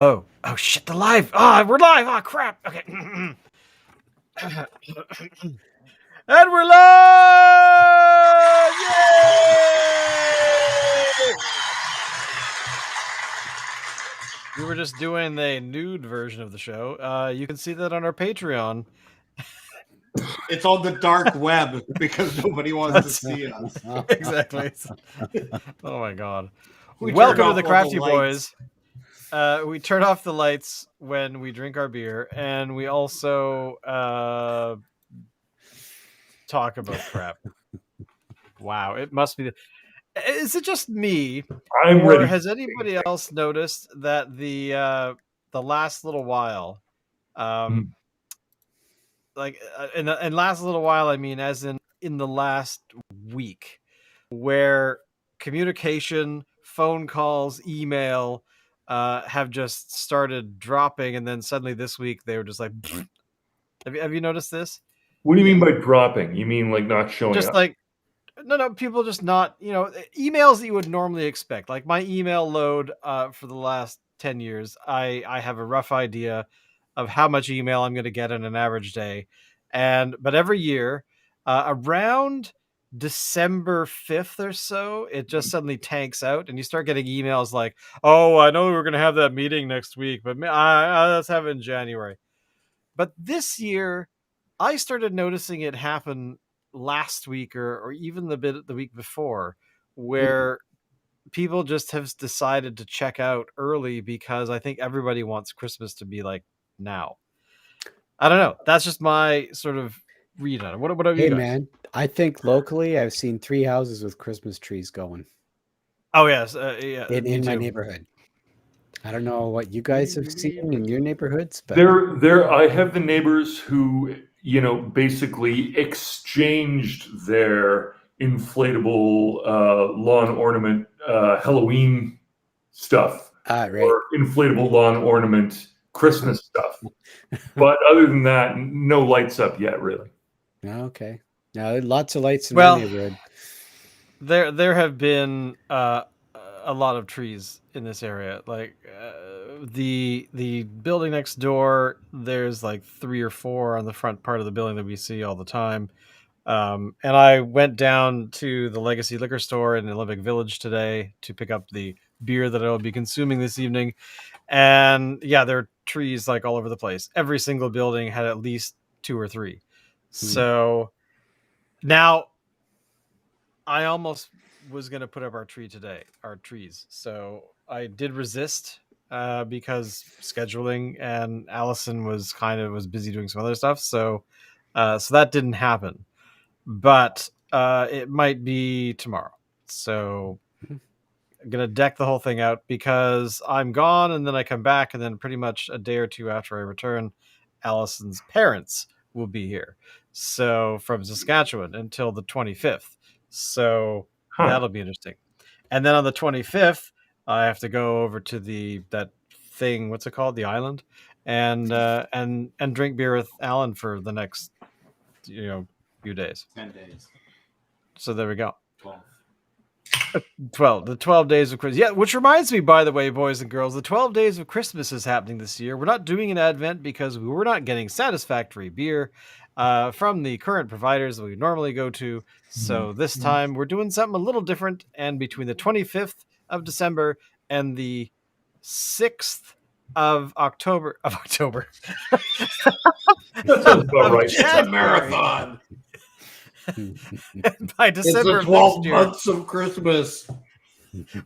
Oh shit, the live. We're live. Oh crap. Okay. And we're live! Yay! We were just doing the nude version of the show. You can see that on our Patreon. It's on the dark web because nobody wants to see us. Exactly. Oh my god. We Welcome turned to the off all Crafty the lights. Boys. We turn off the lights when we drink our beer, and we also talk about crap. Wow, it must be. Is it just me, I'm or ready. has anybody else noticed that the last little while, like in last little while, I mean, as in the last week, where communication, phone calls, email, have just started dropping, and then suddenly this week they were just like, have you noticed this? What do you mean by dropping? You mean like not showing Just up? like no, people just not, emails that you would normally expect. Like my email load for the last 10 years, I have a rough idea of how much email I'm going to get in an average day. But every year, around December 5th or so, it just suddenly tanks out and you start getting emails like, "Oh, I know we were going to have that meeting next week, but let's have it in January." But this year, I started noticing it happen last week or even the week before, where people just have decided to check out early because I think everybody wants Christmas to be like now. I don't know. That's just my sort of read on it. What about you Hey guys? man, I think locally I've seen 3 houses with Christmas trees going Oh yes, yeah, me in my too. neighborhood. I don't know what you guys have seen in your neighborhoods, but I have the neighbors who, basically exchanged their inflatable lawn ornament Halloween stuff right. for inflatable lawn ornament Christmas stuff. But other than that, no lights up yet, really. Okay. Now lots of lights in Well, my neighborhood. There have been a lot of trees in this area. Like the building next door, there's like 3 or 4 on the front part of the building that we see all the time. And I went down to the Legacy Liquor Store in Olympic Village today to pick up the beer that I will be consuming this evening. And yeah, there are trees like all over the place. Every single building had at least 2 or 3. So now I almost was going to put up our trees. So I did resist because scheduling, and Allison was busy doing some other stuff. So that didn't happen. But it might be tomorrow. So I'm going to deck the whole thing out because I'm gone and then I come back, and then pretty much a day or two after I return, Allison's parents will be here. So from Saskatchewan until the 25th. So that'll be interesting. And then on the 25th, I have to go over to that thing, what's it called? The island, and drink beer with Alan for the next few days. 10 days. So there we go. 12. The 12 days of Christmas. Yeah, which reminds me, by the way, boys and girls, the 12 days of Christmas is happening this year. We're not doing an Advent because we were not getting satisfactory beer from the current providers that we normally go to. So this time we're doing something a little different. And between the 25th of December and the 6th of October. That sounds about right. It's a marathon. By December it's the 12 of next year, months of Christmas.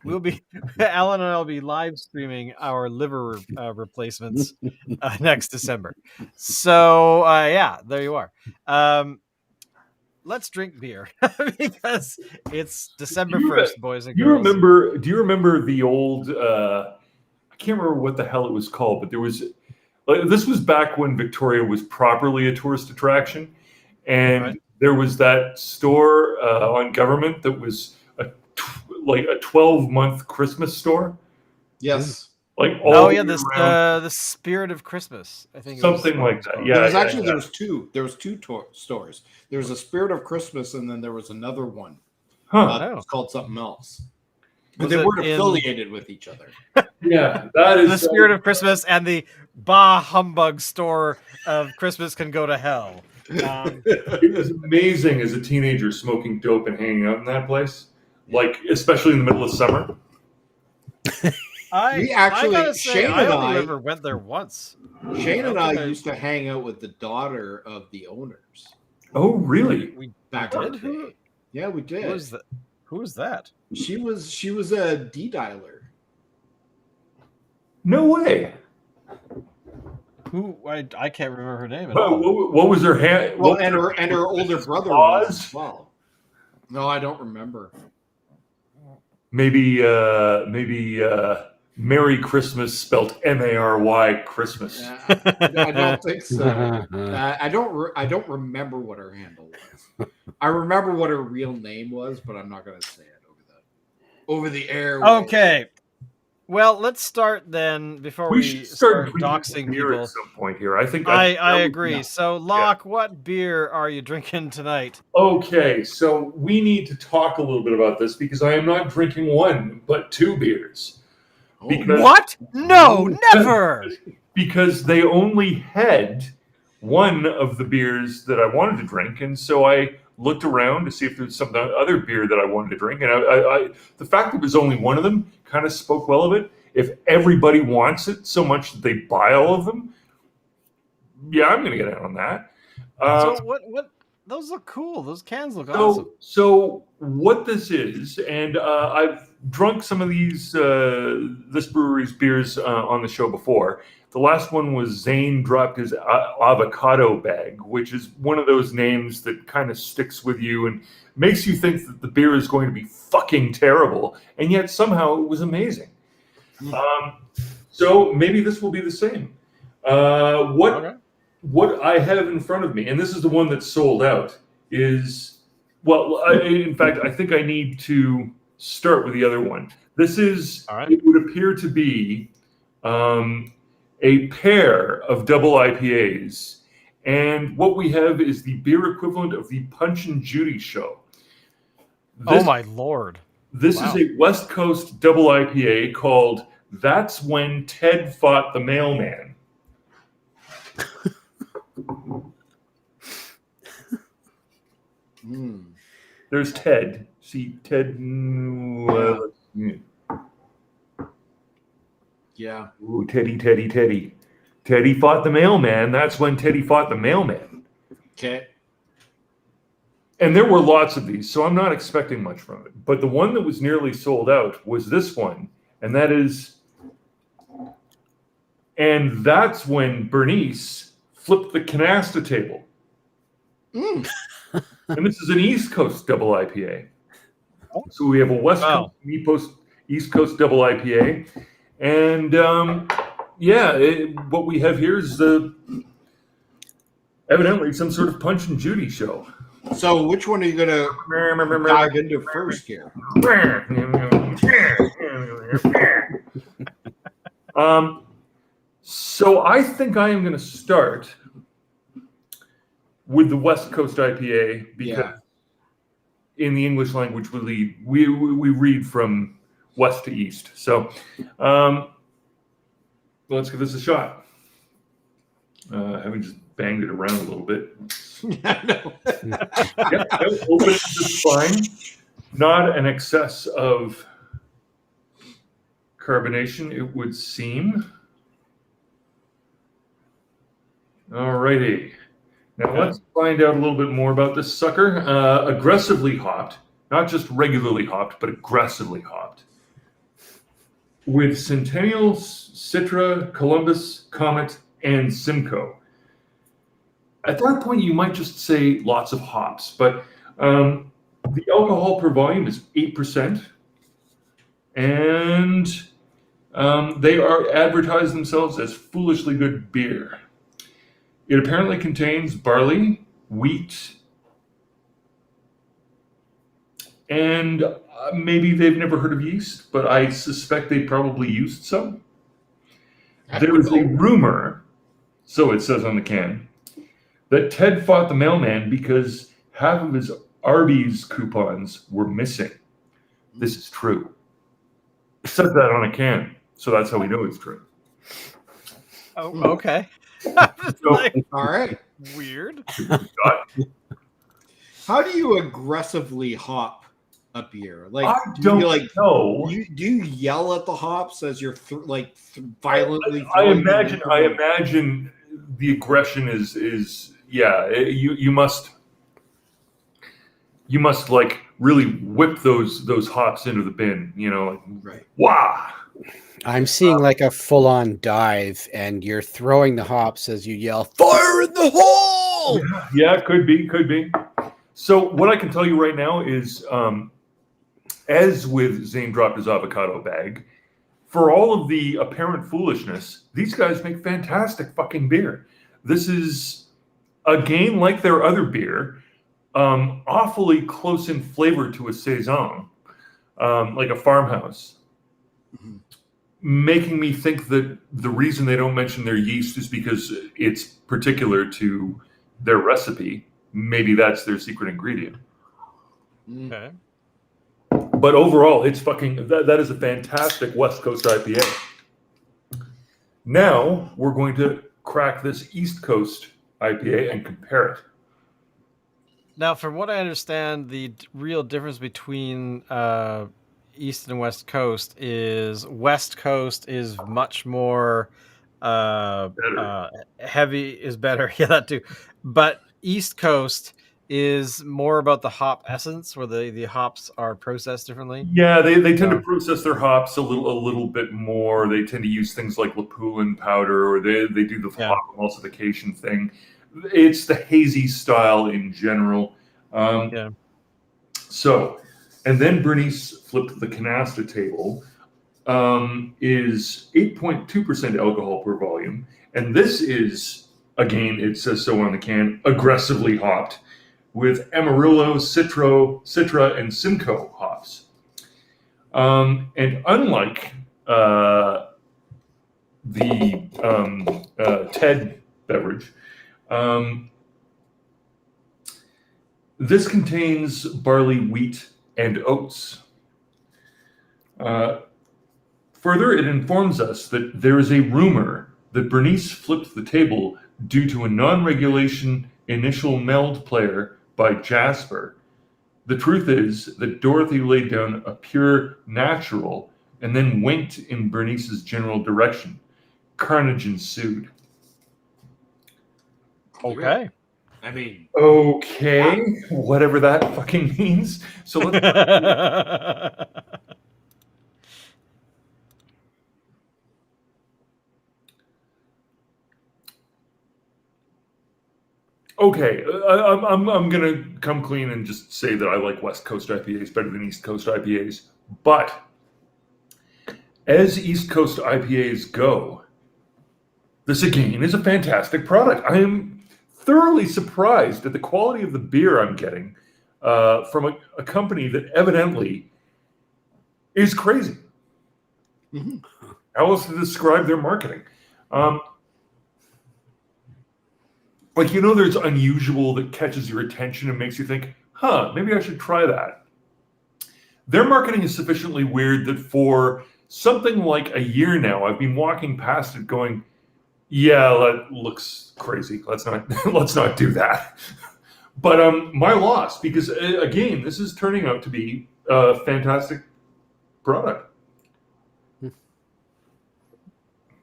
we'll be Alan and I'll be live streaming our liver replacements next December. So yeah, there you are. Let's drink beer because it's December 1st, boys and girls. Do you remember the old? I can't remember what the hell it was called, but there was. This was back when Victoria was properly a tourist attraction, and Right. there was that store on Government that was a 12-month Christmas store. Yes. Like all yeah, year this round. The Spirit of Christmas, I think. Something like that. Yeah. There was actually there was two. There was two stores. There was a Spirit of Christmas, and then there was another one. Huh. It was called something else. But Was they it weren't in affiliated with each other. Yeah, that is the spirit of Christmas and the bah humbug store of Christmas can go to hell. It was amazing as a teenager smoking dope and hanging out in that place, like especially in the middle of summer. We I actually, gotta say, Shane I and only I, ever went there once. Shane and don't I think used to hang out with the daughter of the owners Oh, really? We back in did. the Who day. Yeah, we did. was that? Who was that? She was a D-dialer. No way. Who? I can't remember her name at What, all. what was her hand? Well, what and was her older brother was Oz? as well. No, I don't remember. Maybe Merry Christmas spelt Mary Christmas. I don't think so. I don't remember what her handle was. I remember what her real name was, but I'm not going to say it over the air. Okay. Well, let's start then before We we should start drinking doxing beer people. at some point here. I think I that would- agree. yeah. So, Locke, what beer are you drinking tonight? Okay, so we need to talk a little bit about this because I am not drinking one, but two beers. Because- What? No, never. Because they only had one of the beers that I wanted to drink, and so I looked around to see if there's some other beer that I wanted to drink, and I the fact that it was only one of them kind of spoke well of it. If everybody wants it so much that they buy all of them, yeah, I'm going to get in on that. So what? Those look cool. Those cans look awesome. So what this is, and I've drunk some of these this brewery's beers on the show before. The last one was Zane dropped his avocado bag, which is one of those names that kind of sticks with you and makes you think that the beer is going to be fucking terrible, and yet somehow it was amazing. So maybe this will be the same. What I have in front of me, and this is the one that's sold out, is, well, in fact, I think I need to start with the other one. This is, All right. it would appear to be a pair of double IPAs. And what we have is the beer equivalent of the Punch and Judy show. Oh, my Lord. This Wow. is a West Coast double IPA called That's When Ted Fought the Mailman. There's Ted. See, Ted. Yeah. Ooh, Teddy. Teddy fought the mailman. That's when Teddy fought the mailman. Okay. And there were lots of these, so I'm not expecting much from it. But the one that was nearly sold out was this one, and that is. And that's when Bernice flipped the canasta table. And this is an East Coast double IPA. So we have a West Coast, East Coast double IPA. And what we have here is evidently some sort of Punch and Judy show. So which one are you going to dive into first here? So I think I am going to start with the West Coast IPA because in the English language we read from west to east. So let's give this a shot. Having just banged it around a little bit. Open it just fine. Not an excess of carbonation, it would seem. Alrighty. Now let's find out a little bit more about this sucker. Aggressively hopped, not just regularly hopped, but aggressively hopped. With Centennial, Citra, Columbus, Comet, and Simcoe. At that point, you might just say lots of hops, but the alcohol per volume is 8%, and they are advertised themselves as foolishly good beer. It apparently contains barley, wheat, and maybe they've never heard of yeast, but I suspect they probably used some. There is a rumor, so it says on the can, that Ted fought the mailman because half of his Arby's coupons were missing. This is true. It says that on a can, so that's how we know it's true. Oh, okay. So, All right. Weird. How do you aggressively hop a beer? Like, I do don't you know. do you yell at the hops as you're violently I throwing them imagine. into I the- imagine the aggression is yeah. You must like really whip those hops into the bin. You know, like, Right. wow. I'm seeing like a full-on dive, and you're throwing the hops as you yell, "Fire in the hole!" Yeah, could be. So what I can tell you right now is, as with Zane dropped his avocado bag, for all of the apparent foolishness, these guys make fantastic fucking beer. This is, again, like their other beer, awfully close in flavor to a saison, like a farmhouse, Mhm. making me think that the reason they don't mention their yeast is because it's particular to their recipe. Maybe that's their secret ingredient. Okay. But overall, it's fucking that is a fantastic West Coast IPA. Now we're going to crack this East Coast IPA and compare it. Now, from what I understand, the real difference between East and West Coast is West Coast is much more Better. heavy, is better. Yeah, that too. But East Coast is more about the hop essence, where the hops are processed differently. Yeah, they tend to So- process their hops a little bit more. They tend to use things like lapulin powder, or they do the Yeah. hop emulsification thing. It's the hazy style in general. Yeah. So, and then Bernice flipped the canasta table. Is 8.2% alcohol per volume. And this is, again, it says so on the can, aggressively hopped with Amarillo, Citra, and Simcoe hops. And unlike the Ted beverage, this contains barley, wheat, and oats. Further, it informs us that there is a rumor that Bernice flipped the table due to a non-regulation initial meld player by Jasper. The truth is that Dorothy laid down a pure natural and then winked in Bernice's general direction. Carnage ensued. Okay. I mean, Okay, whatever that fucking means. So let's. Okay, I'm gonna come clean and just say that I like West Coast IPAs better than East Coast IPAs. But as East Coast IPAs go, this again is a fantastic product. I am thoroughly surprised at the quality of the beer I'm getting from a company that evidently is crazy. Mhm. How else to describe their marketing? Like, you know, there's unusual that catches your attention and makes you think, huh, maybe I should try that. Their marketing is sufficiently weird that for something like a year now, I've been walking past it going, yeah, that looks crazy. Let's not let's not do that. But my loss, because again, this is turning out to be a fantastic product.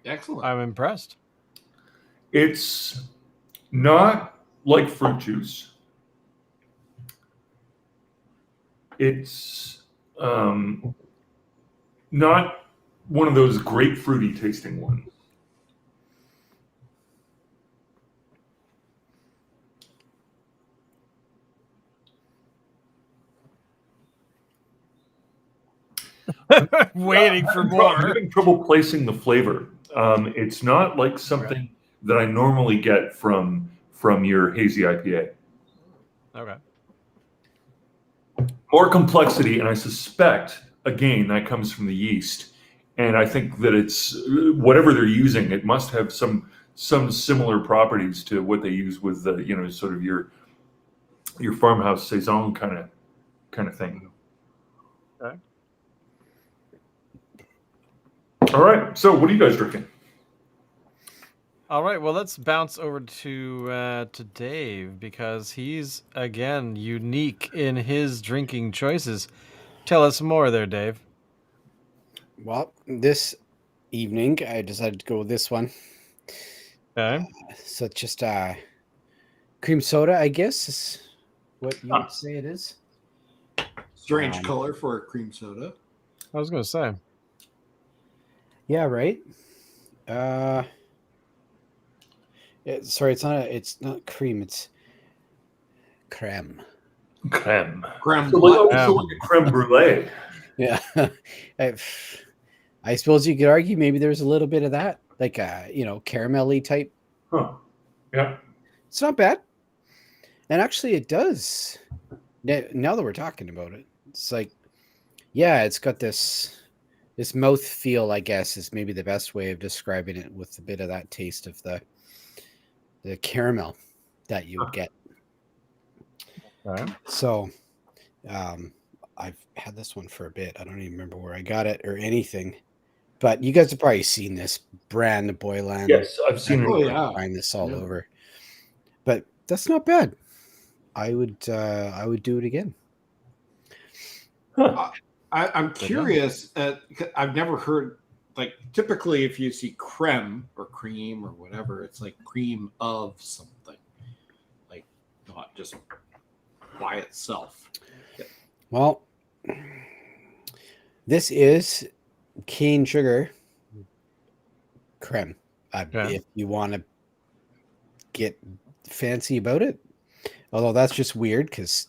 excellent. I'm impressed. It's not like fruit juice. It's not one of those grapefruity tasting ones. Waiting for I'm more. having trouble placing the flavor. It's not like something that I normally get from your hazy IPA. Okay. More complexity, and I suspect again that comes from the yeast. And I think that it's whatever they're using. It must have some similar properties to what they use with the sort of your farmhouse saison kind of thing. Okay. All right. So, what are you guys drinking? All right, well, let's bounce over to Dave because he's again unique in his drinking choices. Tell us more, there, Dave. Well, this evening I decided to go with this one. Okay. So it's just cream soda, I guess, is what you Ah. would say it is. Strange color for a cream soda. I was going to say. Yeah, right. Sorry, it's not cream. It's creme. Creme. Creme So like, what? so like a creme brulee. Yeah, I suppose you could argue maybe there's a little bit of that, like caramelly type. Huh. Yeah. It's not bad, and actually, it does. Now that we're talking about it, it's like, yeah, it's got this mouth feel. I guess is maybe the best way of describing it, with a bit of that taste of the caramel that you would get. Okay. So, I've had this one for a bit. I don't even remember where I got it or anything, but you guys have probably seen this brand, Boyland. Yes, I've seen Oh it. yeah. Find this all Yeah. over, but that's not bad. I would do it again. Huh. I'm curious. I've never heard, like, typically if you see creme or cream or whatever, it's like cream of something, like not just by itself. Well, this is cane sugar creme. Okay. If you want to get fancy about it, although that's just weird because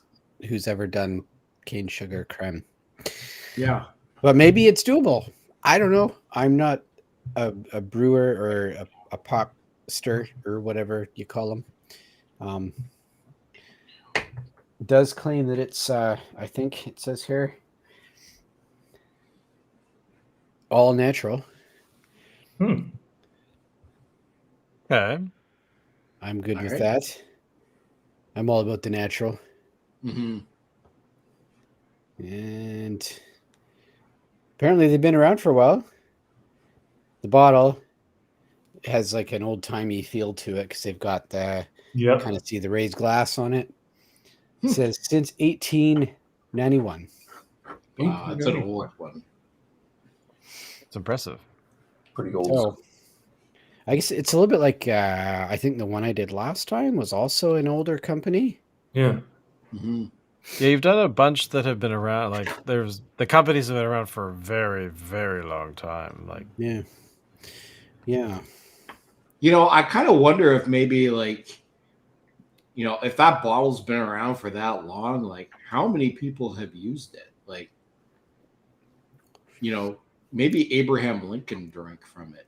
who's ever done cane sugar creme? Yeah. But maybe it's doable. I don't know. I'm not a brewer or a pop stir or whatever you call them. It does claim that it's, I think it says here, all natural. Hmm. Okay. I'm good All with right. that. I'm all about the natural. Mm-hmm. And apparently they've been around for a while. The bottle has like an old timey feel to it because they've got the Yep. kind of see the raised glass on it. It says since 1891. Wow, that's an old one. It's impressive. Pretty old. So I guess it's a little bit like I think the one I did last time was also an older company. Yeah. Mm-hmm. Yeah, you've done a bunch that have been around. Like, there's the companies have been around for a very, very long time. Like, Yeah. Yeah. You know, I kind of wonder if maybe, like, you know, if that bottle's been around for that long, like, how many people have used it? Like, you know, maybe Abraham Lincoln drank from it.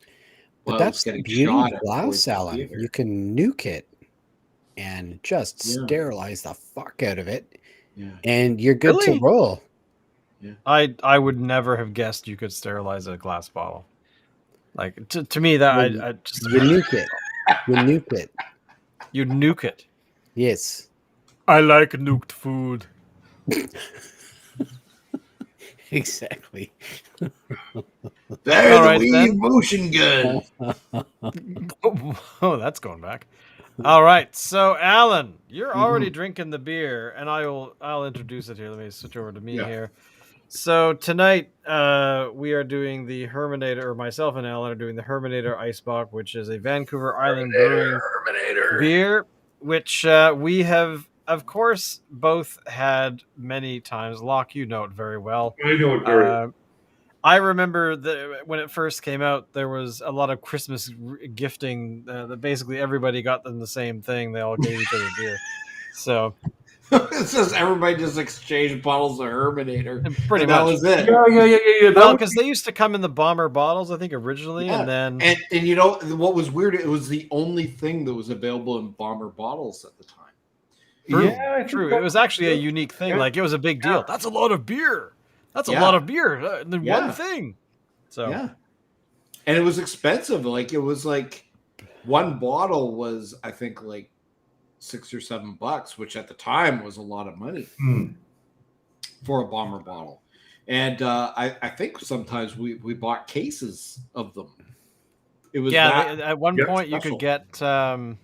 But while that's he was the getting beauty shot of at glass, towards the Alan. theater. You can nuke it and just Yeah. sterilize the fuck out of it, Yeah. and you're good Really? to roll. I would never have guessed you could sterilize a glass bottle. Like, to me, that Well, I just You nuke it. You nuke it. you nuke it. Yes. I like nuked food. Exactly. There's All right, a weed then. motion gun. Oh, that's going back. All right, so Alan, you're already Mm-hmm. drinking the beer, and I'll introduce it here. Let me switch over to me Yeah. here. So tonight, we are doing the Herminator, or myself and Alan are doing the Herminator Icebox, which is a Vancouver Island Brewing beer, which we have, of course, both had many times. Locke, you know it very well. I know it very. I remember when it first came out, there was a lot of Christmas gifting. That basically everybody got them the same thing. They all gave each other beer. So It says everybody just exchanged bottles of Herminator. pretty And that much. was it. Yeah. That Well, would because they used to come in the bomber bottles, I think, originally, Yeah. and then And you know what was weird? It was the only thing that was available in bomber bottles at the time. True, Yeah, I think true. that- It was actually a unique thing. Yeah. Like, it was a big deal. That's a lot of beer. That's a Yeah. lot of beer in Yeah. one thing. So Yeah. And it was expensive. Like, it was like one bottle was, I think, like $6 or $7, which at the time was a lot of money Hmm. for a bomber bottle. And I think sometimes we bought cases of them. It was Yeah, that at one Yep. point you could special. get.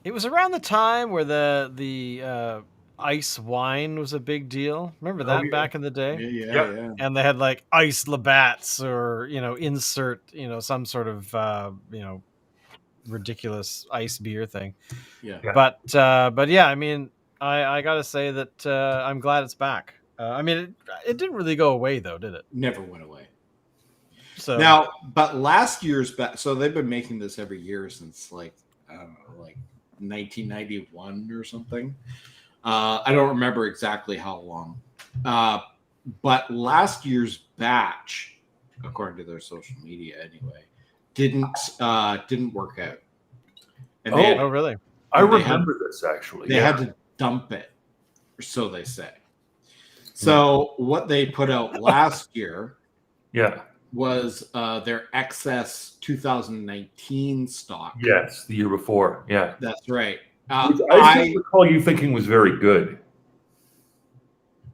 It was around the time where the ice wine was a big deal. Remember Oh, that yeah. back in the day? Yep. Yeah. And they had like ice Labatt's or insert some sort of ridiculous ice beer thing. Yeah. Yeah. But yeah, I mean, I gotta say that I'm glad it's back. I mean, it didn't really go away though, did it? Never went away. So Now, but last year's so they've been making this every year since like I don't know, like 1991 or something. I don't remember exactly how long. But last year's batch, according to their social media anyway, didn't work out. And they oh really? I And they had- remember this actually. they Yeah. had to dump it, or so they say. So what they put out last year Yeah. was their excess 2019 stock. Yes, the year before. Yeah. That's right. Which I still recall you thinking was very good.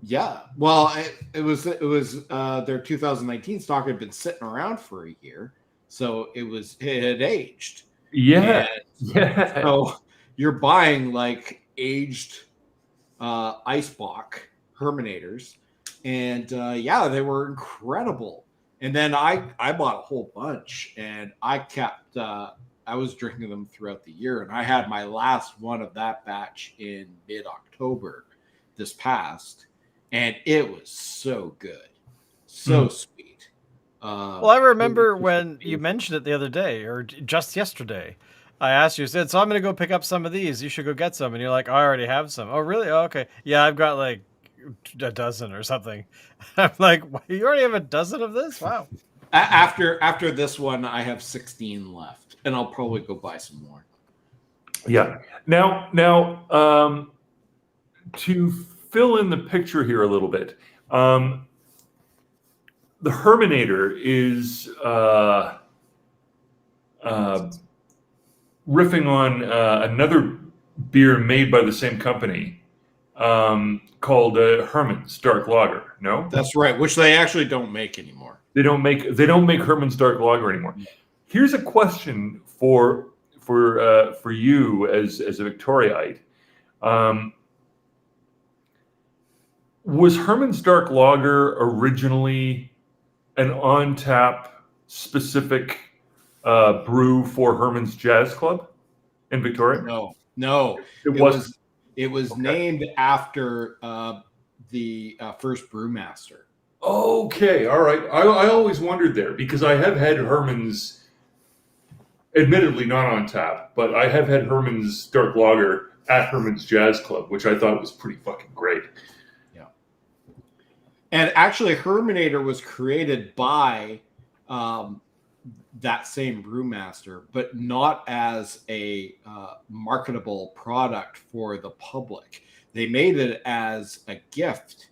Yeah. Well, it was their 2019 stock had been sitting around for a year, so it had aged. Yeah. And Yeah. so you're buying like aged Icebox Herminators, and yeah, they were incredible. And then I bought a whole bunch, and I kept I was drinking them throughout the year, and I had my last one of that batch in mid-October this past, and it was so good, so sweet. Well, I remember when you mentioned it the other day, or just yesterday. I asked you, said, "So I'm going to go pick up some of these. You should go get some." And you're like, "I already have some." Oh, really? Oh, okay. Yeah, I've got like a dozen or something. I'm like, "You already have a dozen of this? Wow." After this one, I have 16 left, and I'll probably go buy some more. Yeah. Now, to fill in the picture here a little bit, the Herminator is riffing on another beer made by the same company called Herman's Dark Lager. No, That's right, which they actually don't make anymore. they don't make Herman's Dark Lager anymore. Here's a question for you as a Victoriaite. Was Herman's Dark Lager originally an on tap specific brew for Herman's Jazz Club in Victoria? No, It it was Okay. named after the first brewmaster. Okay, all right. I always wondered there because I have had Herman's, admittedly not on tap, but I have had Herman's Dark Lager at Herman's Jazz Club, which I thought was pretty fucking great. Yeah, and actually, Herminator was created by that same brewmaster, but not as a marketable product for the public. They made it as a gift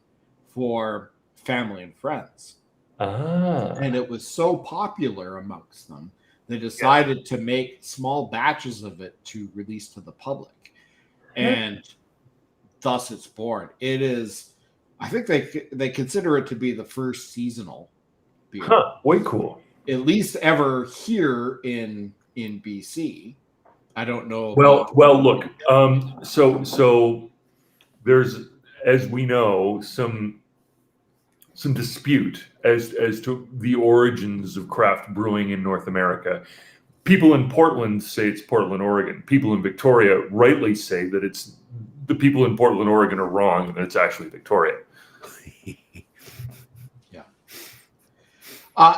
for family and friends. And it was so popular amongst them, they decided to make small batches of it to release to the public. And thus it's born. It is, I think they consider it to be the first seasonal beer. Huh, way cool. At least ever here in BC. I don't know. Well, look. So there's, as we know, some dispute as to the origins of craft brewing in North America. People in Portland say it's Portland, Oregon. People in Victoria rightly say that it's the people in Portland, Oregon are wrong, and it's actually Victoria.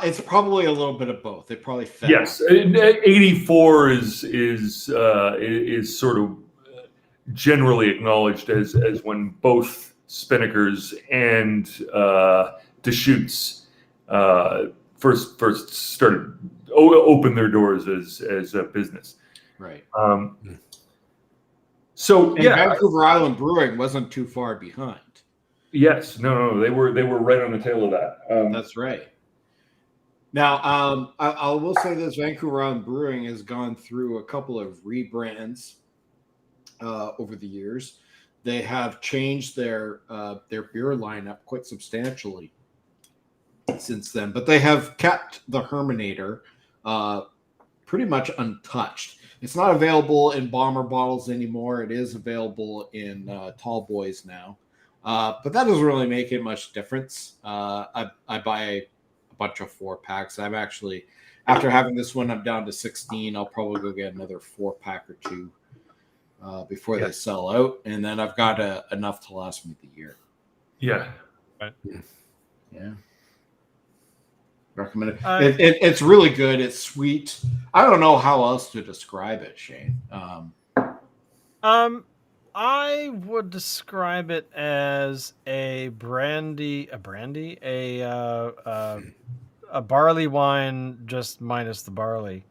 It's probably a little bit of both. It probably fell. Yes, 84 is sort of generally acknowledged as when both Spinnakers and Deschutes first started open their doors as a business. Right. So and Vancouver Island Brewing wasn't too far behind. Yes, no, they were right on the tail of that. That's right. Now, I will say this: Vancouver Island Brewing has gone through a couple of rebrands over the years. they have changed their beer lineup quite substantially since then. But they have kept the Herminator pretty much untouched. It's not available in bomber bottles anymore. It is available in tall boys now. But that doesn't really make it much difference. I buy a bunch of 4-packs. I'm actually, after having this one, I'm down to 16. I'll probably go get another 4-pack or 2 before they sell out. And then I've got enough to last me the year. Yeah. Yeah. Recommend it. It's really good. It's sweet. I don't know how else to describe it, Shane. I would describe it as a barley wine, just minus the barley,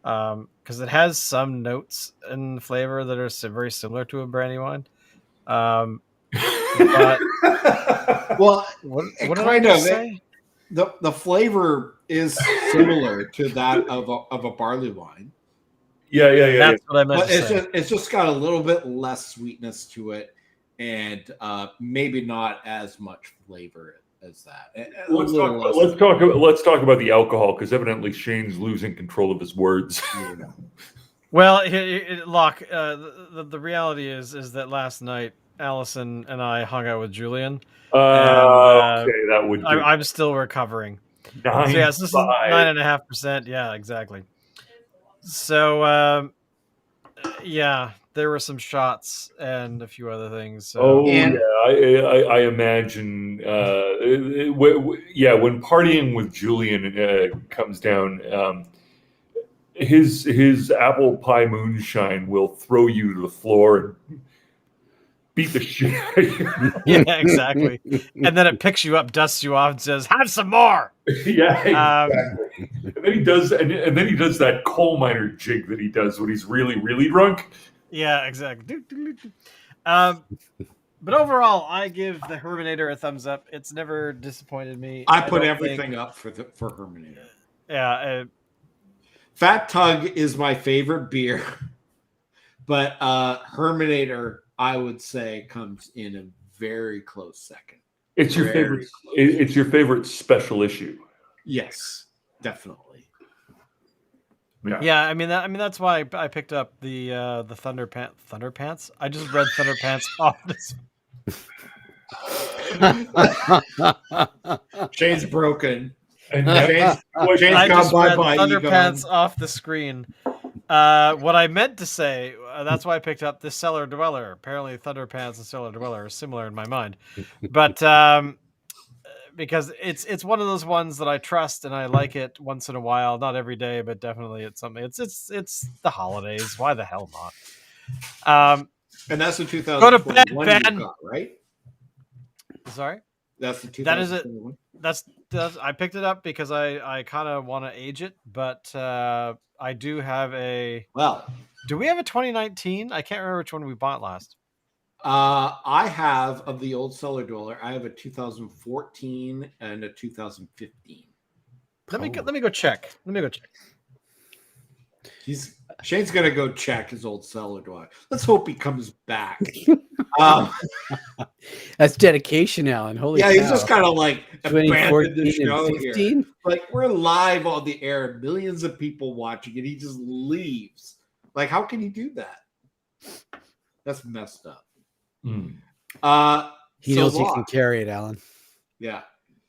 because it has some notes and flavor that are very similar to a brandy wine. But well, what it did I just say? The flavor is similar to that of a barley wine. Yeah. That's what I meant to say. It's just got a little bit less sweetness to it, and maybe not as much flavor as that. Let's talk about the alcohol, because evidently Shane's losing control of his words. Well, Locke, the reality is that last night Allison and I hung out with Julian. Okay, that would do. I'm still recovering. So yes, this is 9.5%. Yeah, exactly. So yeah, there were some shots and a few other things. So. I imagine. When partying with Julian comes down, his apple pie moonshine will throw you to the floor and beat the shit out of you. Yeah, exactly. And then it picks you up, dusts you off, and says, "Have some more." Yeah, exactly. And then he does, and then he does that coal miner jig that he does when he's really, really drunk. Yeah, exactly. But overall, I give the Herminator a thumbs up. It's never disappointed me. I put everything up for Herminator. Yeah. Fat Tug is my favorite beer, but Herminator, I would say, comes in a very close second. It's your favorite. It's your favorite special issue. Yes, definitely. Yeah. I mean that's why I picked up the Thunder Pants. I just read Thunder Pants off this. Shane's broken. And I just read Thunder Pants off the screen. What I meant to say, that's why I picked up this Cellar Dweller. Apparently, Thunder Pants and Cellar Dweller are similar in my mind, but because it's one of those ones that I trust and I like it once in a while, not every day, but definitely it's something. It's the holidays. Why the hell not? And that's the 2021 go to bed, Ben. You got, right? Sorry, that's the 2021. That is it. That's I picked it up because I kind of want to age it, but I do have a. Well, do we have a 2019? I can't remember which one we bought last. I have, of the old Cellar Dweller, I have a 2014 and a 2015. Let me go check. Shane's gonna go check his old Cellar Dweller. Let's hope he comes back. That's dedication, Alan. Holy cow. He's just kind of like abandoned the show 15? here. Like, we're live on the air, millions of people watching, and he just leaves. Like, how can he do that? That's messed up. He knows he can carry it, Alan. Yeah.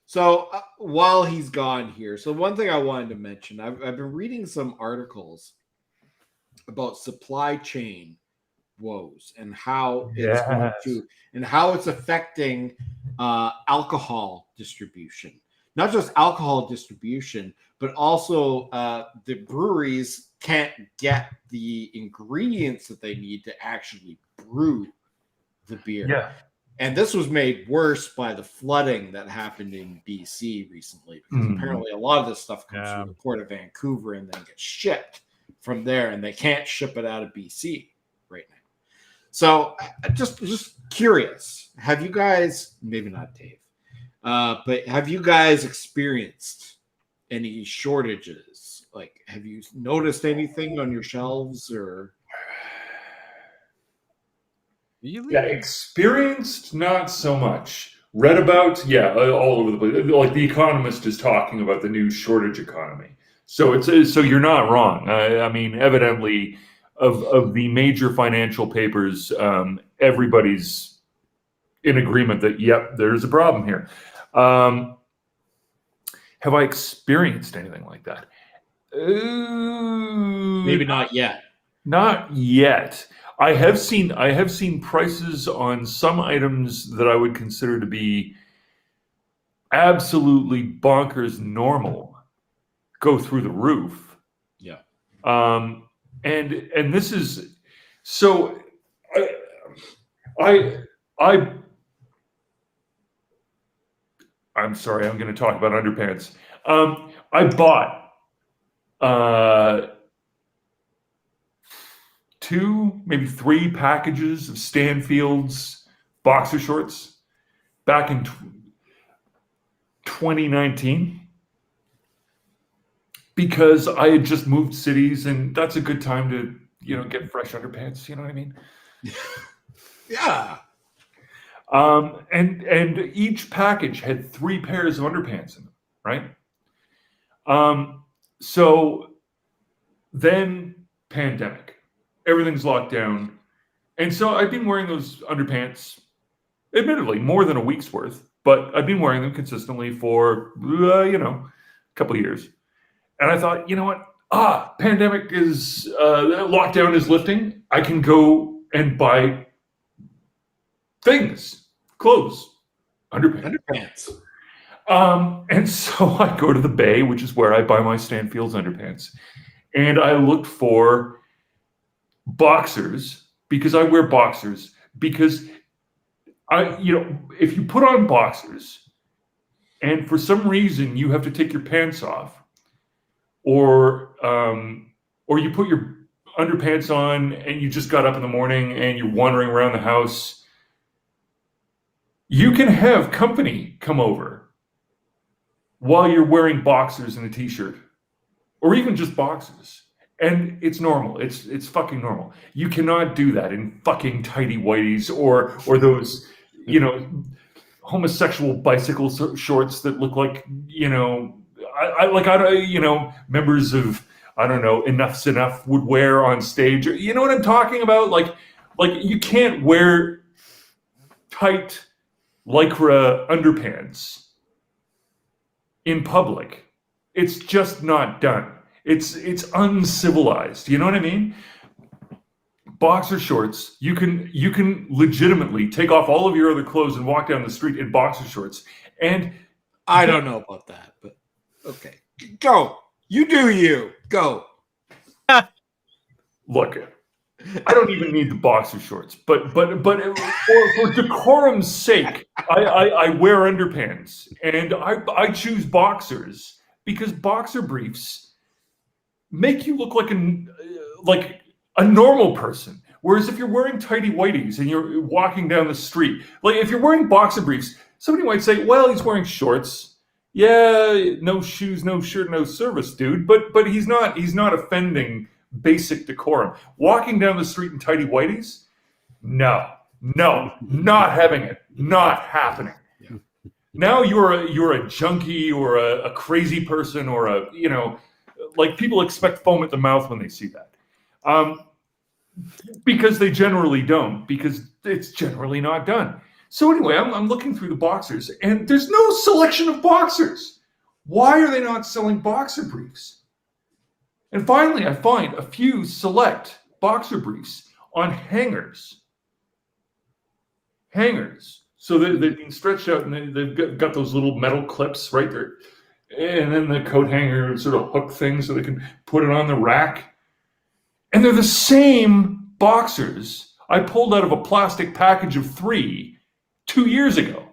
So while he's gone here, so one thing I wanted to mention, I've been reading some articles about supply chain woes and how it's going to, and how it's affecting alcohol distribution. Not just alcohol distribution, but also the breweries can't get the ingredients that they need to actually brew the beer. Yeah. And this was made worse by the flooding that happened in BC recently, because apparently a lot of this stuff comes from the port of Vancouver and then gets shipped from there, and they can't ship it out of BC right now. So just curious, have you guys, maybe not Dave, but have you guys experienced any shortages? Like, have you noticed anything on your shelves, or Yeah, experienced, not so much. Read about, yeah, all over the place. Like The Economist is talking about the new shortage economy. So so you're not wrong. I mean, evidently, of the major financial papers, everybody's in agreement that yep, there's a problem here. Have I experienced anything like that? Maybe not yet. Not yet. I have seen prices on some items that I would consider to be absolutely bonkers normal go through the roof. Yeah. And this is so I'm sorry, I'm going to talk about underpants. I bought 2, maybe 3 packages of Stanfield's boxer shorts back in 2019 because I had just moved cities, and that's a good time to, get fresh underpants. You know what I mean? Yeah. And each package had 3 pairs of underpants in them, right? So then pandemic, everything's locked down. And so I've been wearing those underpants, admittedly, more than a week's worth, but I've been wearing them consistently for, a couple of years. And I thought, you know what? Pandemic is, lockdown is lifting. I can go and buy things, clothes, underpants. And so I go to the Bay, which is where I buy my Stanfield's underpants. And I looked for boxers because I wear boxers because if you put on boxers and for some reason you have to take your pants off or you put your underpants on and you just got up in the morning and you're wandering around the house, you can have company come over while you're wearing boxers and a t-shirt or even just boxers. And it's normal. It's fucking normal. You cannot do that in fucking tighty whities or those, homosexual bicycle shorts that look like, members of, I don't know, Enough's Enough would wear on stage. You know what I'm talking about? Like you can't wear tight Lycra underpants in public. It's just not done. It's uncivilized. You know what I mean? Boxer shorts, you can legitimately take off all of your other clothes and walk down the street in boxer shorts. And I don't know about that, but okay. Go. You do you. Go. Look, I don't even need the boxer shorts, but for decorum's sake, I wear underpants and I choose boxers because boxer briefs make you look like a normal person. Whereas if you're wearing tighty whities and you're walking down the street, like if you're wearing boxer briefs, somebody might say, well, he's wearing shorts. Yeah, no shoes, no shirt, no service, dude. But he's not offending basic decorum. Walking down the street in tighty whities? No, not having it. Not happening. Yeah. Now you're a junkie or a crazy person or like people expect foam at the mouth when they see that. Because they generally don't, because it's generally not done. So anyway, I'm looking through the boxers, and there's no selection of boxers. Why are they not selling boxer briefs? And finally, I find a few select boxer briefs on hangers. So they've been stretched out, and they've got those little metal clips right there. And then the coat hanger sort of hook thing so they can put it on the rack. And they're the same boxers I pulled out of a plastic package of 3 2 years ago.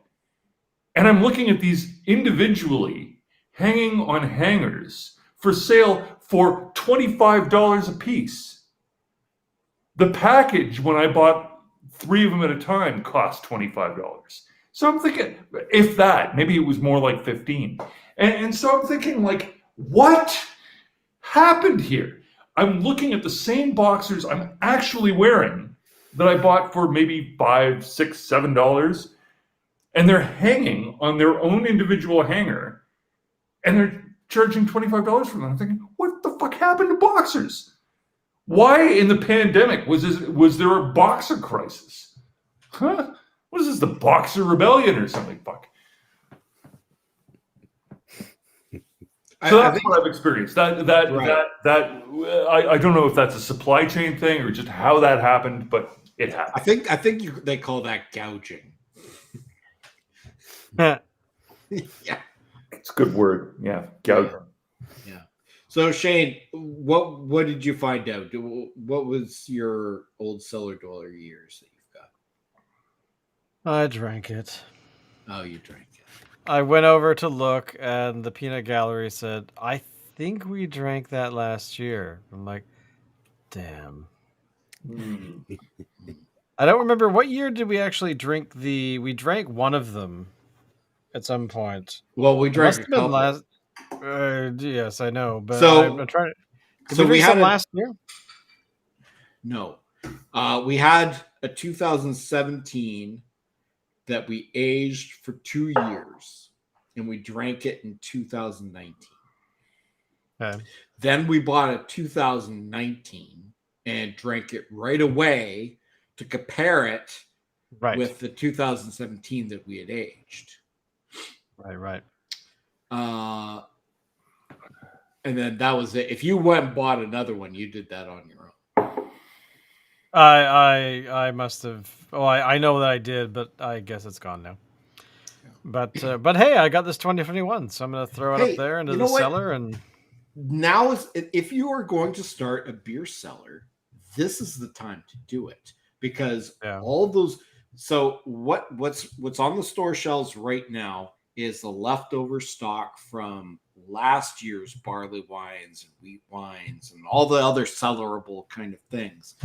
And I'm looking at these individually hanging on hangers for sale for $25 a piece. The package, when I bought 3 of them at a time, cost $25. So I'm thinking, if that, maybe it was more like 15. And so I'm thinking, like, what happened here? I'm looking at the same boxers I'm actually wearing that I bought for maybe $5, $6, $7, and they're hanging on their own individual hanger, and they're charging $25 for them. I'm thinking, what the fuck happened to boxers? Why in the pandemic was there a boxer crisis? Huh? What is this, the Boxer Rebellion or something? Fuck. So that's what I've experienced. I don't know if that's a supply chain thing or just how that happened, but it happened. I think they call that gouging. Yeah. Yeah. It's a good word. Yeah, gouging. Yeah. So Shane, what did you find out? What was your old cellar dweller years that you've got? I drank it. Oh, you drank it. I went over to look, and the peanut gallery said, "I think we drank that last year." I'm like, "Damn." I don't remember what year did we actually drink the. We drank one of them at some point. Well, we It drank must a have been couple. last. Yes, I know, but So- I'm trying. Did so we we drink had some a- last year? No. We had a 2017 that we aged for 2 years, and we drank it in 2019. Okay. Then we bought a 2019 and drank it right away to compare it Right. with the 2017 that we had aged. Right. And then that was it. If you went and bought another one, you did that on your own. I must have. Oh, I know that I did, but I guess it's gone now. But hey, I got this 2021, so I'm gonna throw it Hey, up there into you the know what? cellar and. Now is if you are going to start a beer cellar, this is the time to do it, because Yeah. all those. So what's on the store shelves right now is the leftover stock from last year's barley wines and wheat wines and all the other cellarable kind of things.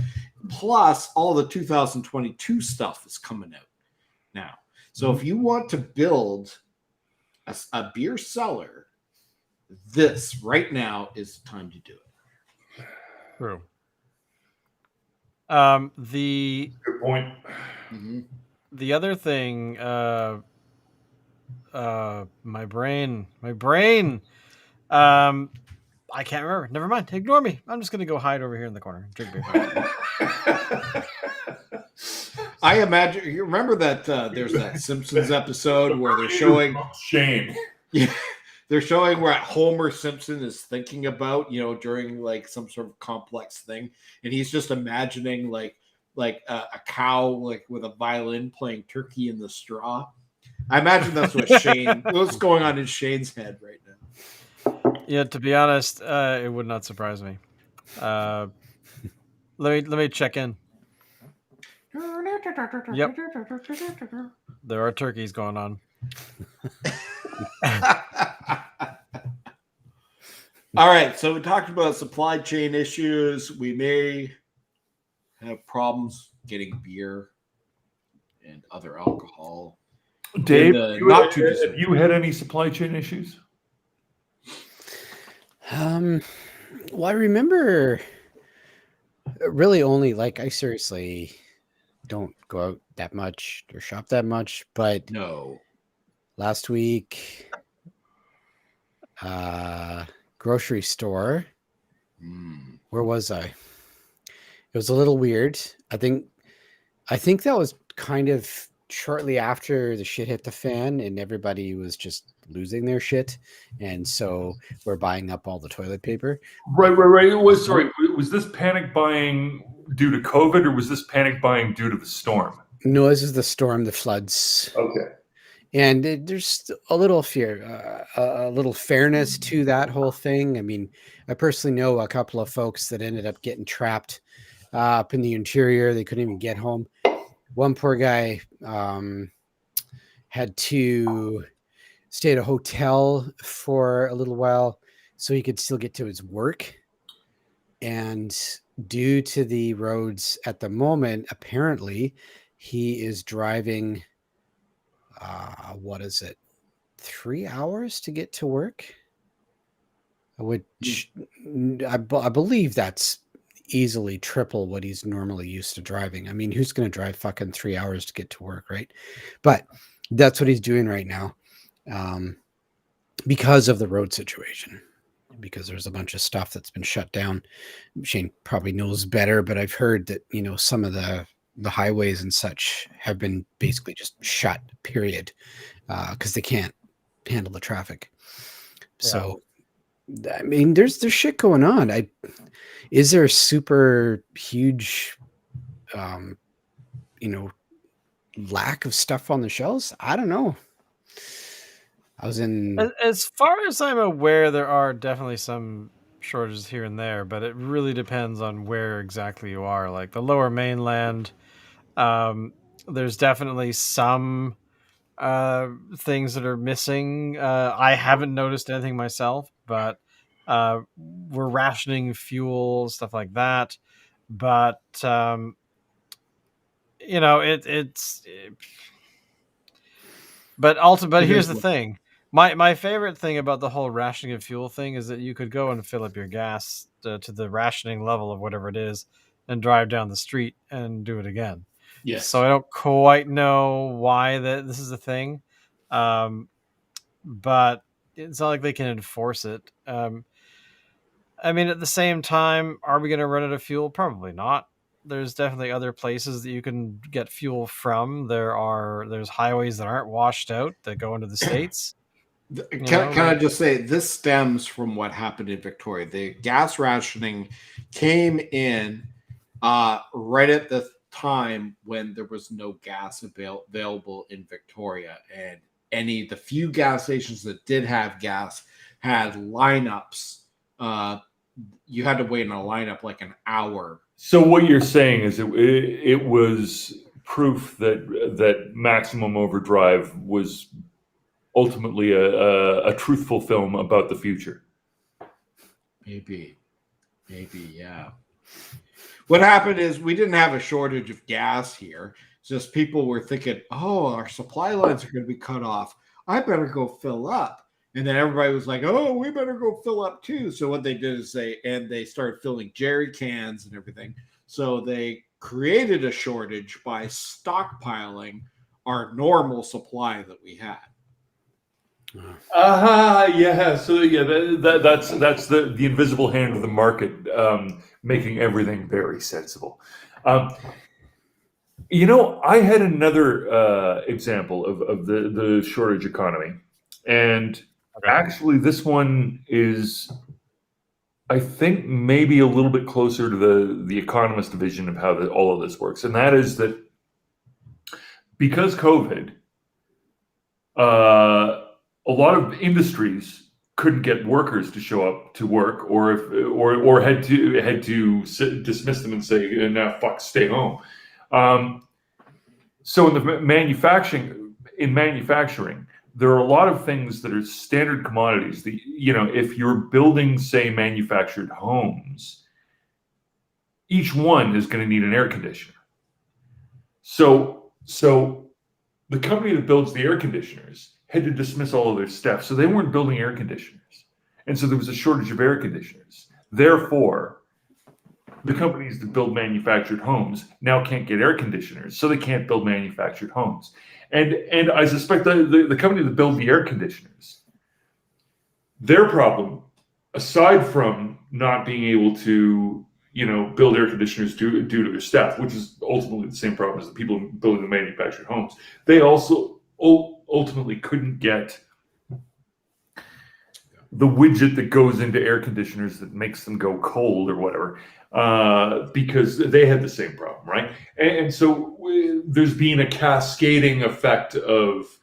Plus, all the 2022 stuff is coming out now. So if you want to build a beer cellar, this right now is the time to do it. True. The Good point. the other thing, my brain. I can't remember. Never mind. Ignore me. I'm just gonna go hide over here in the corner and drink beer. I imagine you remember that there's that Simpsons episode where they're showing Shane. Yeah, they're showing what Homer Simpson is thinking about, during like some sort of complex thing, and he's just imagining like a cow like with a violin playing Turkey in the Straw. I imagine that's what's going on in Shane's head right now. Yeah, to be honest, it would not surprise me. Let me check in. Yep, there are turkeys going on. All right, so we talked about supply chain issues. We may have problems getting beer and other alcohol. Dave, not too distant. have you had any supply chain issues? Well, I remember really only I seriously don't go out that much or shop that much, but No. last week, grocery store. Where was I? It was a little weird. I think that was kind of shortly after the shit hit the fan and everybody was just losing their shit, and so we're buying up all the toilet paper. Right. Was this panic buying due to COVID, or was this panic buying due to the storm? No, this is the storm, the floods. Okay. And there's a little fear, a little fairness to that whole thing. I mean, I personally know a couple of folks that ended up getting trapped up in the interior. They couldn't even get home. One poor guy had to stay at a hotel for a little while so he could still get to his work. And due to the roads at the moment, apparently he is driving, 3 hours to get to work? I believe that's easily triple what he's normally used to driving. I mean, who's going to drive fucking 3 hours to get to work, right? But that's what he's doing right now, because of the road situation, because there's a bunch of stuff that's been shut down. Shane probably knows better, but I've heard that, you know, some of the highways and such have been basically just shut, period, because they can't handle the traffic. So, I mean, there's shit going on. Is there a super huge, you know, lack of stuff on the shelves? I don't know. I was in. As far as I'm aware, there are definitely some shortages here and there, but it really depends on where exactly you are. Like the Lower Mainland, there's definitely some things that are missing. I haven't noticed anything myself, but we're rationing fuel, stuff like that. But you know, but here's the thing. My favorite thing about the whole rationing of fuel thing is that you could go and fill up your gas to the rationing level of whatever it is and drive down the street and do it again. Yes. So I don't quite know why this is a thing, but it's not like they can enforce it. I mean, at the same time, are we going to run out of fuel? Probably not. There's definitely other places that you can get fuel from. There's highways that aren't washed out that go into the States. Can I just say, this stems from what happened in Victoria. The gas rationing came in right at the time when there was no gas available in Victoria, and the few gas stations that did have gas had lineups. You had to wait in a lineup like an hour. So what you're saying is it was proof that Maximum Overdrive was ultimately a truthful film about the future. Maybe, yeah. What happened is we didn't have a shortage of gas here. It's just people were thinking, oh, our supply lines are going to be cut off. I better go fill up. And then everybody was like, oh, we better go fill up too. So what they did is they started filling jerry cans and everything. So they created a shortage by stockpiling our normal supply that we had. Yeah. So yeah, that's the invisible hand of the market, making everything very sensible. You know, I had another example of the shortage economy, and actually, this one is, I think, maybe a little bit closer to the economist division of how all of this works, and that is that because COVID, a lot of industries couldn't get workers to show up to work, or had to dismiss them and say, "Now, fuck, stay home." So in the manufacturing, there are a lot of things that are standard commodities. If you're building, say, manufactured homes, each one is going to need an air conditioner. So the company that builds the air conditioners had to dismiss all of their staff, so they weren't building air conditioners, and so there was a shortage of air conditioners. Therefore, the companies that build manufactured homes now can't get air conditioners, so they can't build manufactured homes. And I suspect the company that builds the air conditioners, their problem, aside from not being able to, build air conditioners due to their staff, which is ultimately the same problem as the people building the manufactured homes, they also ultimately couldn't get the widget that goes into air conditioners that makes them go cold or whatever, because they had the same problem, right? And so there's been a cascading effect of,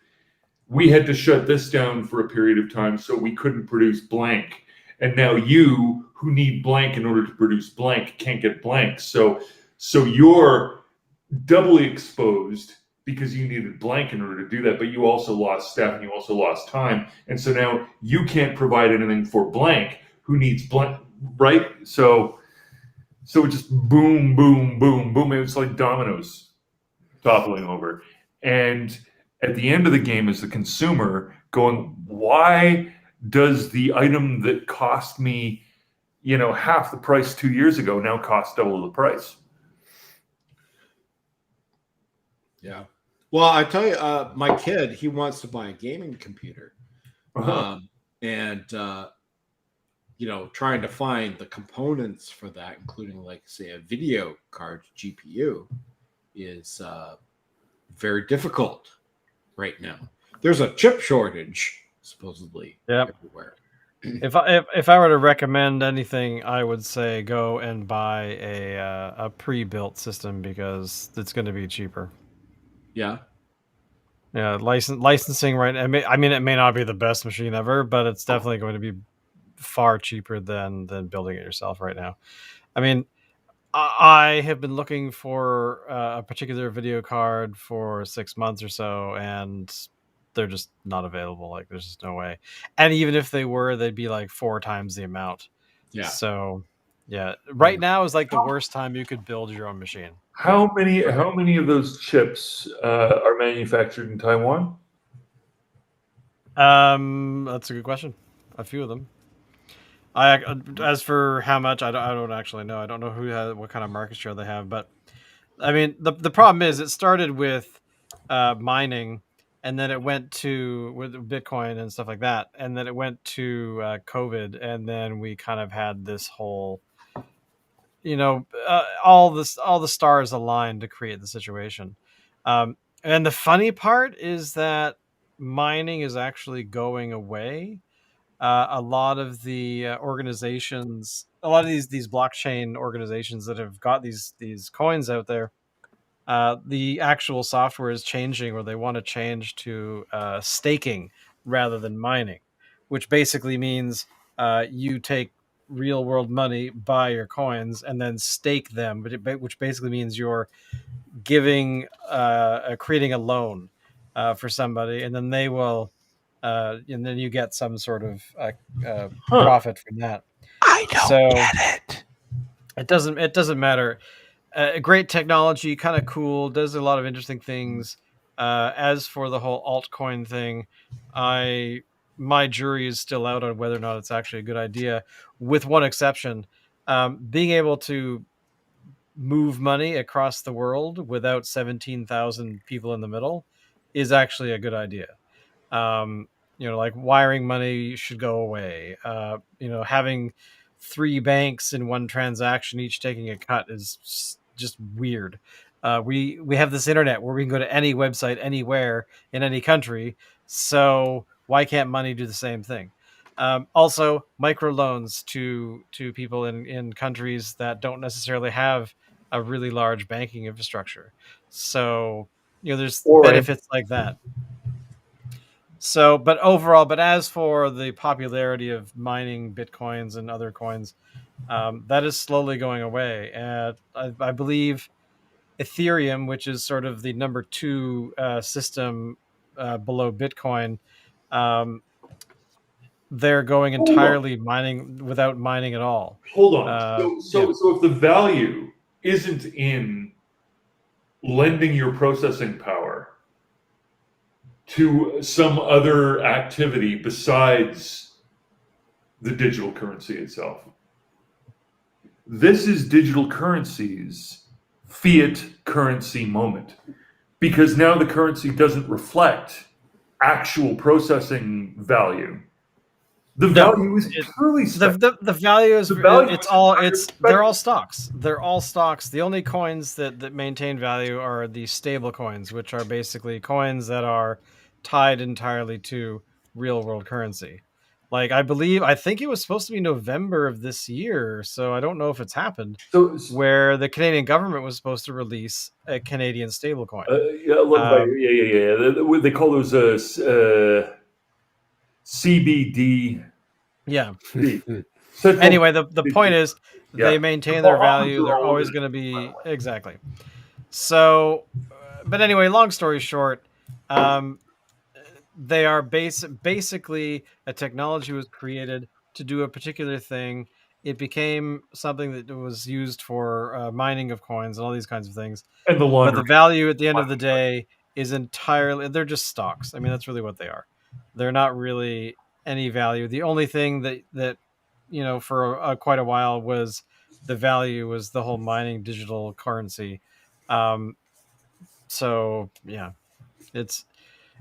we had to shut this down for a period of time so we couldn't produce blank. And now you, who need blank in order to produce blank, can't get blank. So you're doubly exposed because you needed blank in order to do that, but you also lost staff and you also lost time. And so now you can't provide anything for blank, who needs blank, right? So it just boom, boom, boom, boom. It was like dominoes toppling over. And at the end of the game is the consumer going, why does the item that cost me half the price 2 years ago now costs double the price. Yeah. Well, I tell you, my kid, he wants to buy a gaming computer. And trying to find the components for that, including, like, say, a video card GPU, is very difficult right now. There's a chip shortage, supposedly, everywhere. If I were to recommend anything, I would say go and buy a pre-built system because it's going to be cheaper. Yeah. Yeah, licensing, right? I mean, it may not be the best machine ever, but it's definitely going to be far cheaper than building it yourself right now. I mean, I have been looking for a particular video card for 6 months or so, and they're just not available. Like, there's just no way. And even if they were, they'd be like 4 times the amount. Yeah. So, yeah, right now is like the worst time you could build your own machine. How many of those chips are manufactured in Taiwan? That's a good question. A few of them. As for how much, I don't actually know. I don't know what kind of market share they have, but I mean, the problem is it started with mining, and then it went to with Bitcoin and stuff like that, and then it went to COVID, and then we kind of had this whole, all the stars aligned to create the situation. And the funny part is that mining is actually going away. A lot of the organizations, a lot of these blockchain organizations that have got these coins out there, the actual software is changing, or they want to change to staking rather than mining, which basically means you take real world money, buy your coins, and then stake them, which basically means you're giving creating a loan for somebody, and then they will and then you get some sort of profit from that. I don't get it. It doesn't matter. Great technology, kind of cool, does a lot of interesting things. As for the whole altcoin thing, my jury is still out on whether or not it's actually a good idea, with one exception. Being able to move money across the world without 17,000 people in the middle is actually a good idea. Like wiring money should go away. Having 3 banks in one transaction, each taking a cut, is just weird. We have this internet where we can go to any website anywhere in any country. So why can't money do the same thing? Also, microloans to people in countries that don't necessarily have a really large banking infrastructure. So there's benefits like that. So, but as for the popularity of mining Bitcoins and other coins, that is slowly going away. And I believe Ethereum, which is sort of the number 2 system below Bitcoin, they're going entirely mining without mining at all. Hold on. So if the value isn't in lending your processing power to some other activity besides the digital currency itself, this is digital currency's fiat currency moment, because now the currency doesn't reflect actual processing value. The value is purely the value is they're all stocks. They're all stocks. The only coins that maintain value are the stable coins, which are basically coins that are tied entirely to real world currency. Like, I think it was supposed to be November of this year, so I don't know if it's happened. Where the Canadian government was supposed to release a Canadian stablecoin. They call those CBD. Yeah. Anyway, the point is they maintain their value. They're always going to be exactly. So, but anyway, long story short, they are basically a technology was created to do a particular thing. It became something that was used for mining of coins and all these kinds of things. And but the value at the end of the day is entirely, they're just stocks. I mean, that's really what they are. They're not really any value. The only thing that for quite a while was the value was the whole mining digital currency. So yeah, and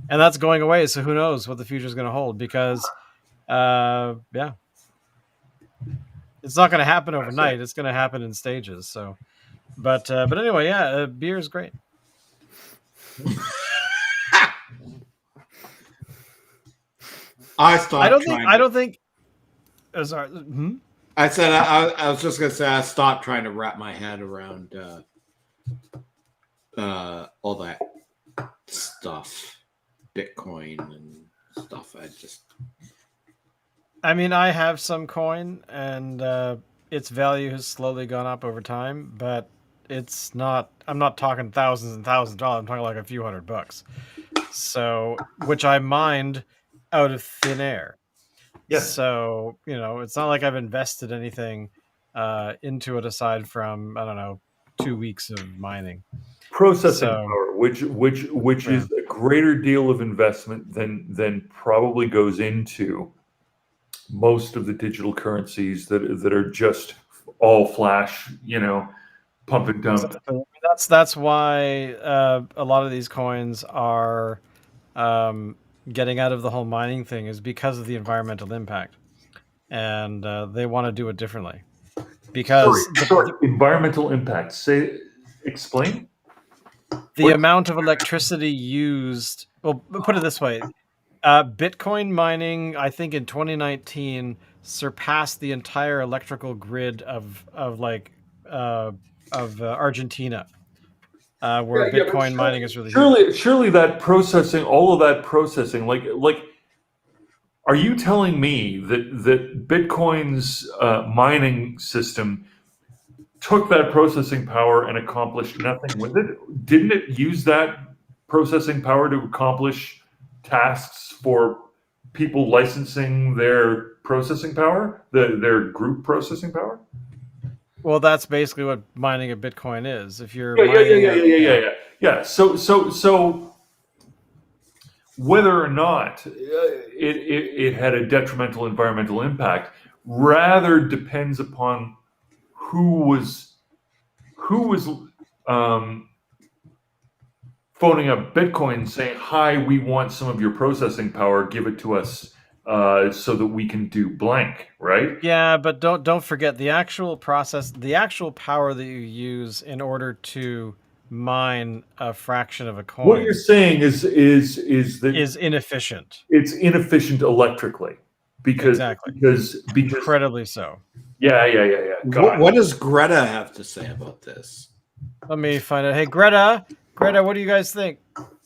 that's going away. So who knows what the future is going to hold? Because yeah, it's not going to happen overnight. It's going to happen in stages. So, but anyway, yeah, beer is great. I don't think. Sorry. I said I was just gonna say I stopped trying to wrap my head around all that stuff, Bitcoin and stuff. I mean, I have some coin, and its value has slowly gone up over time, but it's not. I'm not talking thousands and thousands of dollars. I'm talking like a few $100. So, which I mined out of thin air. Yes. So, it's not like I've invested anything into it aside from, I don't know, 2 weeks of mining. Processing power, which is a greater deal of investment than probably goes into most of the digital currencies that are just all flash, pump and dump. Exactly. That's why a lot of these coins are getting out of the whole mining thing, is because of the environmental impact, and they want to do it differently. Because sorry, environmental impact. Explain. The amount of electricity used. Well, put it this way: Bitcoin mining, I think, in 2019 surpassed the entire electrical grid of Argentina. Where Bitcoin mining is really surely that processing, all of that processing, like, are you telling me that Bitcoin's mining system took that processing power and accomplished nothing with it? Didn't it use that processing power to accomplish tasks for people licensing their processing power, their group processing power? Well, that's basically what mining a Bitcoin is. If you're yeah. So whether or not it had a detrimental environmental impact rather depends upon who was phoning up Bitcoin saying, "Hi, we want some of your processing power. Give it to us so that we can do blank." Right? Yeah, but don't forget the actual process, the actual power that you use in order to mine a fraction of a coin. What you're saying is inefficient. It's inefficient electrically because incredibly so. Yeah. What does Greta have to say about this? Let me find out. Hey, Greta, what do you guys think?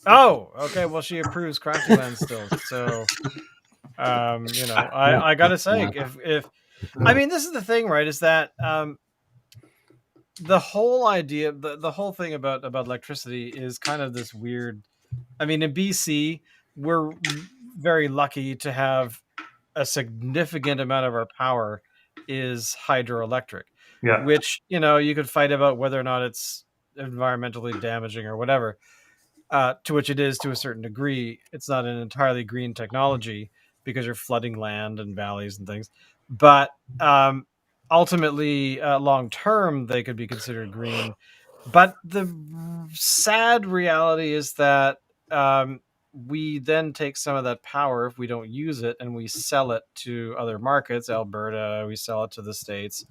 Oh, okay. Well, she approves Crafty Land still. So, I gotta say, if I mean, this is the thing, right? Is that the whole idea, the whole thing about electricity is kind of this weird. I mean, in BC, we're very lucky to have a significant amount of our power is hydroelectric. Yeah. Which, you could fight about whether or not it's environmentally damaging or whatever. To which it is to a certain degree. It's not an entirely green technology because you're flooding land and valleys and things. But ultimately, long term, they could be considered green. But the sad reality is that we then take some of that power if we don't use it and we sell it to other markets, Alberta, we sell it to the States.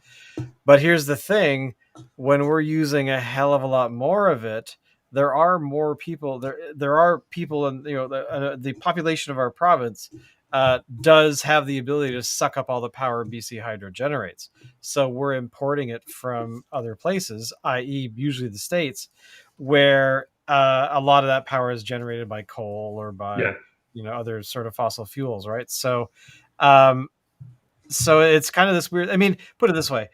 But here's the thing, when we're using a hell of a lot more of it, there are more people, there are people, and the population of our province does have the ability to suck up all the power BC Hydro generates. So we're importing it from other places, i.e. usually the States, where a lot of that power is generated by coal or by other sort of fossil fuels, right? So so it's kind of this weird, I mean, put it this way,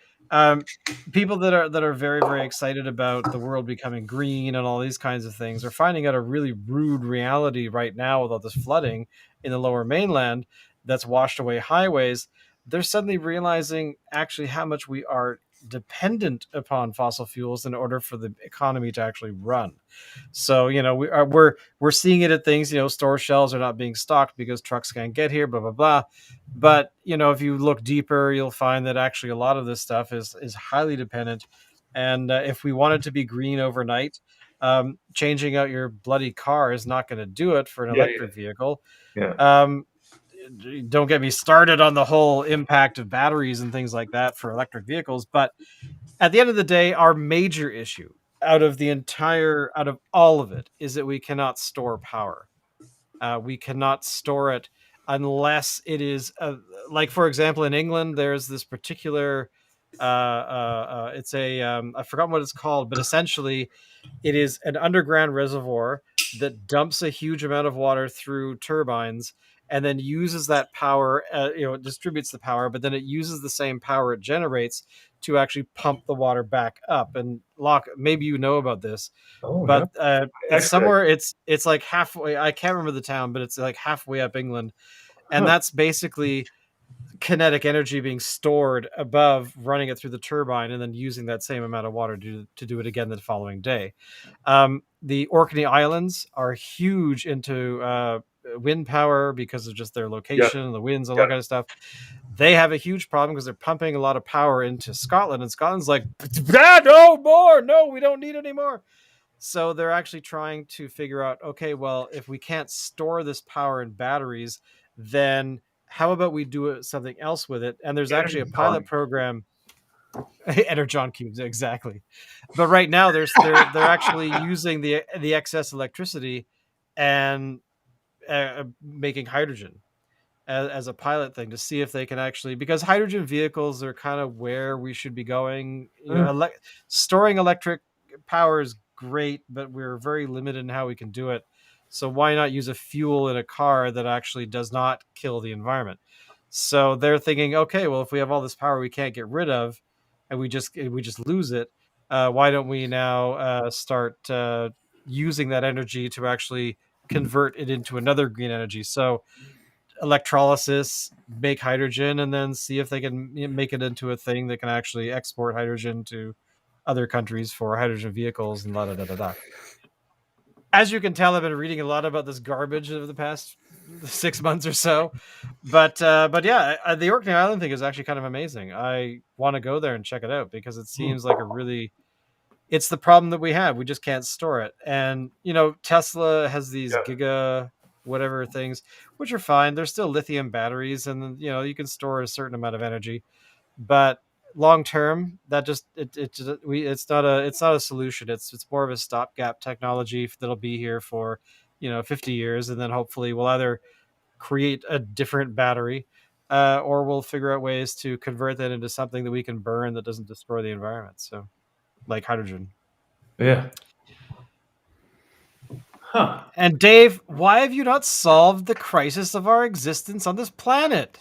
people that are very, very excited about the world becoming green and all these kinds of things are finding out a really rude reality right now with all this flooding in the Lower Mainland that's washed away highways. They're suddenly realizing actually how much we are dependent upon fossil fuels in order for the economy to actually run. So we're seeing it at things. Store shelves are not being stocked because trucks can't get here. Blah blah blah. But if you look deeper, you'll find that actually a lot of this stuff is highly dependent. And if we want it to be green overnight, changing out your bloody car is not going to do it for an electric vehicle. Yeah. Don't get me started on the whole impact of batteries and things like that for electric vehicles. But at the end of the day, our major issue out of all of it is that we cannot store power. We cannot store it unless it is like, for example, in England, there's this particular it's a I forgot what it's called, but essentially it is an underground reservoir that dumps a huge amount of water through turbines and then uses that power, it distributes the power, but then it uses the same power it generates to actually pump the water back up. And Locke, maybe you know about this, but it's somewhere, it's like halfway, I can't remember the town, but it's like halfway up England. And that's basically kinetic energy being stored above, running it through the turbine, and then using that same amount of water to do it again the following day. The Orkney Islands are huge into wind power because of just their location and the winds and all that kind of stuff. They have a huge problem because they're pumping a lot of power into Scotland, and Scotland's like, no more, no, we don't need any more. So they're actually trying to figure out, okay, well, if we can't store this power in batteries, then how about we do something else with it? And there's actually a pilot program. Energon cubes, exactly. But right now they're actually using the excess electricity and making hydrogen as a pilot thing to see if they can actually, because hydrogen vehicles are kind of where we should be going. Storing electric power is great, but we're very limited in how we can do it. So why not use a fuel in a car that actually does not kill the environment? So they're thinking, okay, well, if we have all this power we can't get rid of, and we just lose it, why don't we now start using that energy to actually convert it into another green energy? So electrolysis, make hydrogen, and then see if they can make it into a thing that can actually export hydrogen to other countries for hydrogen vehicles and da. As you can tell, I've been reading a lot about this garbage over the past 6 months or so, but yeah, the Orkney Island thing is actually kind of amazing. I want to go there and check it out because it seems like it's the problem that we have. We just can't store it. And Tesla has these giga whatever things, which are fine. They're still lithium batteries, and you can store a certain amount of energy, but long term, that just it's not a solution. It's more of a stopgap technology that'll be here for 50 years, and then hopefully we'll either create a different battery, or we'll figure out ways to convert that into something that we can burn that doesn't destroy the environment. So, like hydrogen. Yeah. Huh. And Dave, why have you not solved the crisis of our existence on this planet?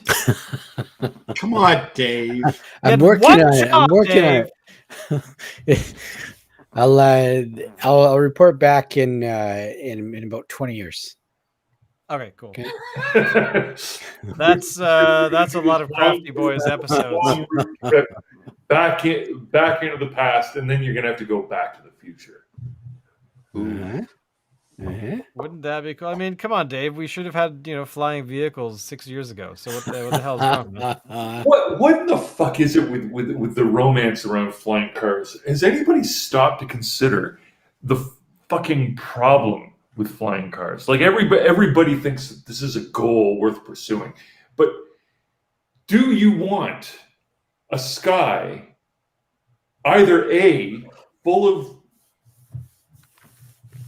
Come on, Dave. I'm working on it. I'll report back in about 20 years. Okay, cool. Okay. That's a lot of Crafty Boys episodes. Back into the past, and then you're gonna have to go back to the future. Wouldn't that be cool? I mean, come on, Dave. We should have had flying vehicles 6 years ago. So what the hell is wrong? Man? What the fuck is it with the romance around flying cars? Has anybody stopped to consider the fucking problem with flying cars? Like everybody thinks that this is a goal worth pursuing, but do you want a sky either A, full of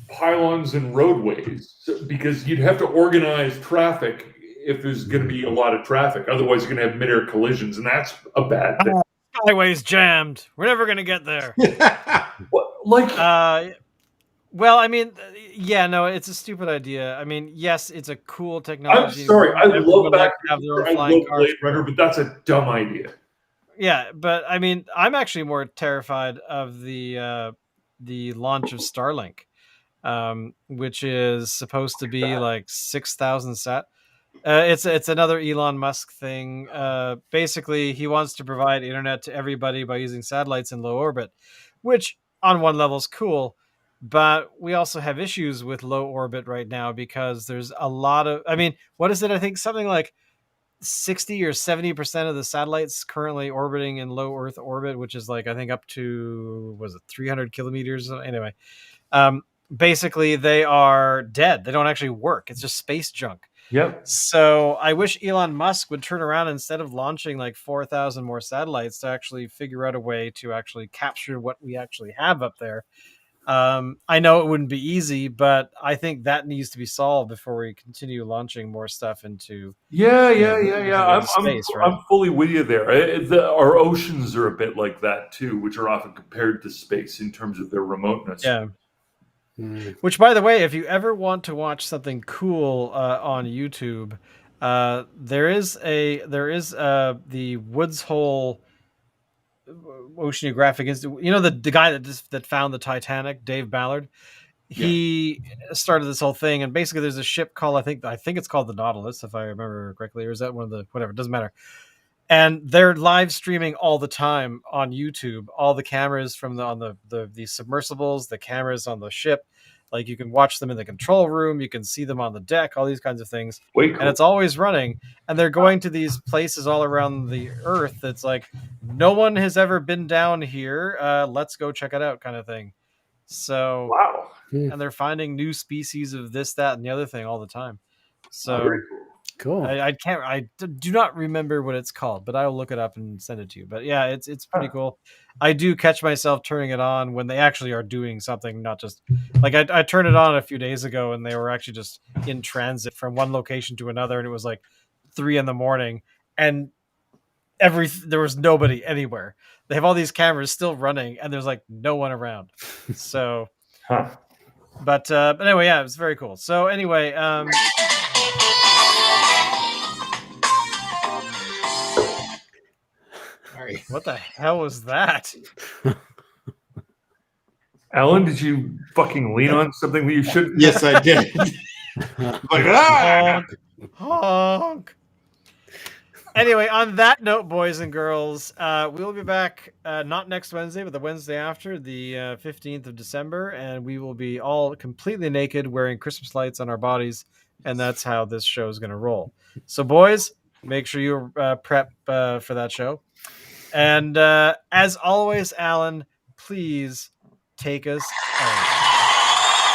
pylons and roadways, because you'd have to organize traffic if there's going to be a lot of traffic. Otherwise, you're going to have mid-air collisions, and that's a bad thing. Highway's jammed. We're never going to get there. Well, I mean, yeah, no, it's a stupid idea. I mean, yes, it's a cool technology. I'm sorry, I love Blade Runner, but that's a dumb idea. Yeah, but I mean, I'm actually more terrified of the launch of Starlink, which is supposed to be like 6,000 sat. It's another Elon Musk thing. Basically, he wants to provide internet to everybody by using satellites in low orbit, which on one level is cool, but we also have issues with low orbit right now because there's a lot of. I mean, what is it? I think something like 60 or 70% of the satellites currently orbiting in low Earth orbit, which is like I think up to was it 300 kilometers? Anyway, basically they are dead. They don't actually work. It's just space junk. Yep. So I wish Elon Musk would turn around instead of launching like 4,000 more satellites to actually figure out a way to actually capture what we actually have up there. I know it wouldn't be easy, but I think that needs to be solved before we continue launching more stuff into into space, right? I'm fully with you there. Our oceans are a bit like that too, which are often compared to space in terms of their remoteness. Yeah. Which, by the way, if you ever want to watch something cool on YouTube, there is the Woods Hole Oceanographic Institute. You know the guy that found the Titanic, Dave Ballard. He started this whole thing, and basically, there's a ship called I think it's called the Nautilus, if I remember correctly, or is that one of the whatever? It doesn't matter. And they're live streaming all the time on YouTube. All the cameras from the submersibles, the cameras on the ship, like you can watch them in the control room, you can see them on the deck, all these kinds of things. Way cool. And it's always running. And they're going to these places all around the Earth that's like no one has ever been down here. Let's go check it out, kind of thing. So wow. And they're finding new species of this, that, and the other thing all the time. So very cool. Cool. I do not remember what it's called, but I will look it up and send it to you. But yeah, it's pretty cool. I do catch myself turning it on when they actually are doing something, not just like I turned it on a few days ago and they were actually just in transit from one location to another, and it was like 3 a.m. and there was nobody anywhere. They have all these cameras still running and there's like no one around. So but anyway, yeah, it was very cool. So anyway, what the hell was that? Alan, did you fucking lean on something that you shouldn't? Yes, I did. Like, honk, honk. Anyway, on that note, boys and girls, we will be back not next Wednesday, but the Wednesday after, the 15th of December, and we will be all completely naked, wearing Christmas lights on our bodies, and that's how this show is going to roll. So, boys, make sure you prep for that show. And as always, Alan, please take us out.